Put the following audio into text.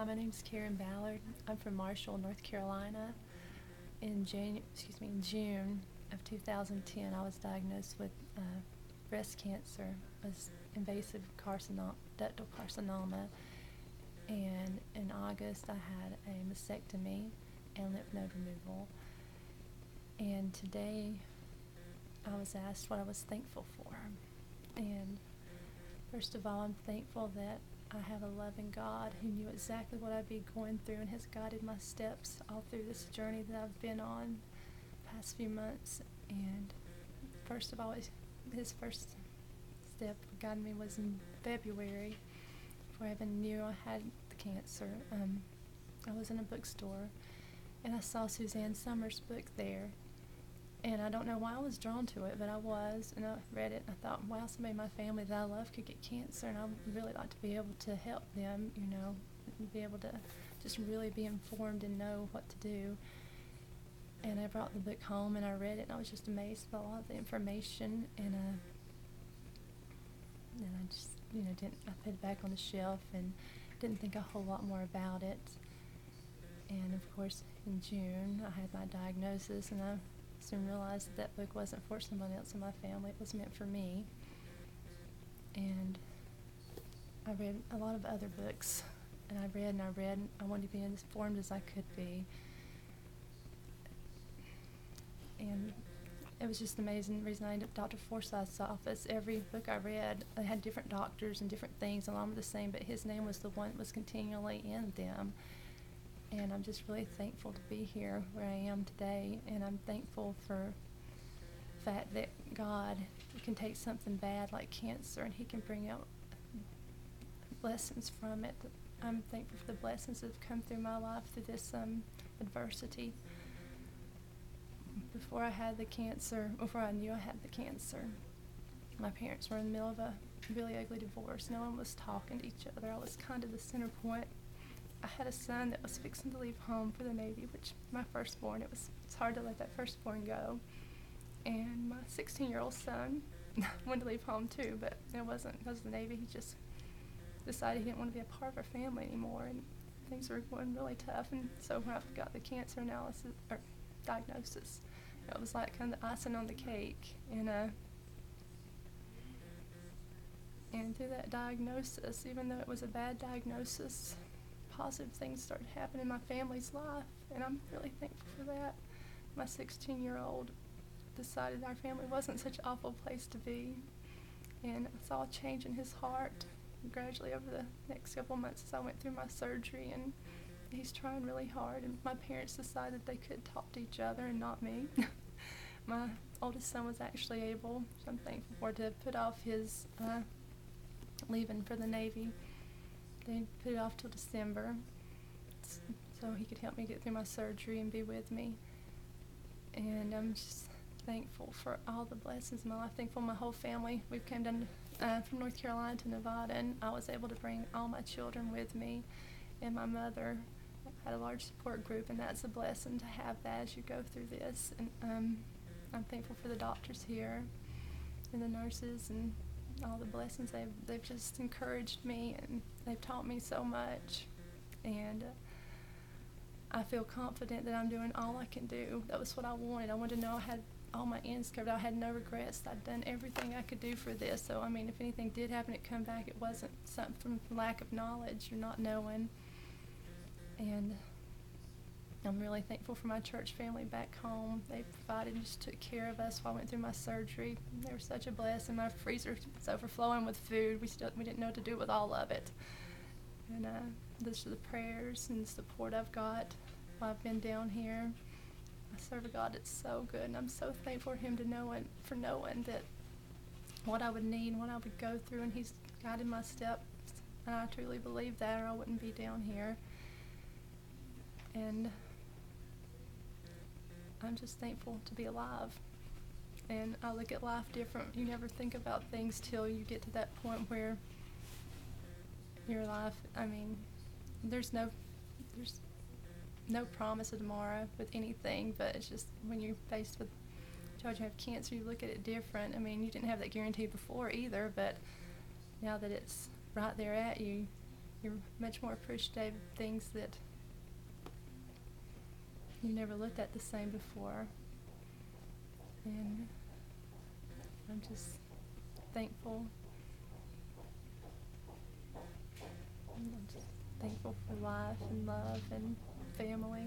Hi, my name's Karen Ballard. I'm from Marshall, North Carolina. In June of 2010, I was diagnosed with breast cancer, was invasive ductal carcinoma, and in August I had a mastectomy and lymph node removal. And today I was asked what I was thankful for. And first of all, I'm thankful that I have a loving God who knew exactly what I'd be going through and has guided my steps all through this journey that I've been on the past few months. And first of all, his first step for guiding me was in February, before I even knew I had the cancer. I was in a bookstore and I saw Suzanne Somers' book there. And I don't know why I was drawn to it, but I was, and I read it, and I thought, wow, somebody in my family that I love could get cancer, and I would really like to be able to help them, and be able to just really be informed and know what to do. And I brought the book home, and I read it, and I was just amazed by a lot of the information, and I just, I put it back on the shelf and didn't think a whole lot more about it. And of course, in June, I had my diagnosis, and I soon realized that book wasn't for someone else in my family. It was meant for me. And I read a lot of other books, and I read. I wanted to be as informed as I could be. And it was just amazing. The reason I ended up at Dr. Forsythe's office, every book I read, I had different doctors and different things, and all were the same, but his name was the one that was continually in them. And I'm just really thankful to be here where I am today, and I'm thankful for the fact that God can take something bad like cancer and he can bring out lessons from it. I'm thankful for the blessings that have come through my life through this adversity. Before I knew I had the cancer, my parents were in the middle of a really ugly divorce. No one was talking to each other. I was kind of the center point. I had a son that was fixing to leave home for the Navy, which my firstborn, it's hard to let that firstborn go. And my 16-year-old son wanted to leave home too, but it wasn't because of the Navy. He just decided he didn't want to be a part of our family anymore, and things were going really tough. And so when I got the cancer diagnosis, it was like kind of the icing on the cake. And through that diagnosis, even though it was a bad diagnosis, positive things started happening in my family's life, and I'm really thankful for that. My 16-year-old decided our family wasn't such an awful place to be, and I saw a change in his heart gradually over the next couple of months as I went through my surgery, and he's trying really hard, and my parents decided they could talk to each other and not me. My oldest son was actually able, which I'm thankful for, to put off his leaving for the Navy. They put it off till December so he could help me get through my surgery and be with me. And I'm just thankful for all the blessings in my life. Thankful my whole family. We came down from North Carolina to Nevada, and I was able to bring all my children with me. And my mother had a large support group, and that's a blessing to have that as you go through this. And I'm thankful for the doctors here and the nurses and all the blessings. They've just encouraged me, and they've taught me so much, and I feel confident that I'm doing all I can do. That was what I wanted. I wanted to know I had all my ends covered. I had no regrets. I'd done everything I could do for this. So I mean, if anything did happen, it'd come back. It wasn't something from lack of knowledge or not knowing. And I'm really thankful for my church family back home. They provided and just took care of us while I went through my surgery. They were such a blessing. My freezer was overflowing with food. We didn't know what to do with all of it. And those are the prayers and the support I've got while I've been down here. I serve a God that's so good, and I'm so thankful for him for knowing that what I would need and what I would go through, and he's guided my steps. And I truly believe that, or I wouldn't be down here. And I'm just thankful to be alive, and I look at life different. You never think about things till you get to that point where your life, I mean, there's no promise of tomorrow with anything, but it's just when you're faced with told you have cancer, you look at it different. I mean, you didn't have that guarantee before either, but now that it's right there at you, you're much more appreciative of things that you never looked at the same before. And I'm just thankful. I'm just thankful for life and love and family.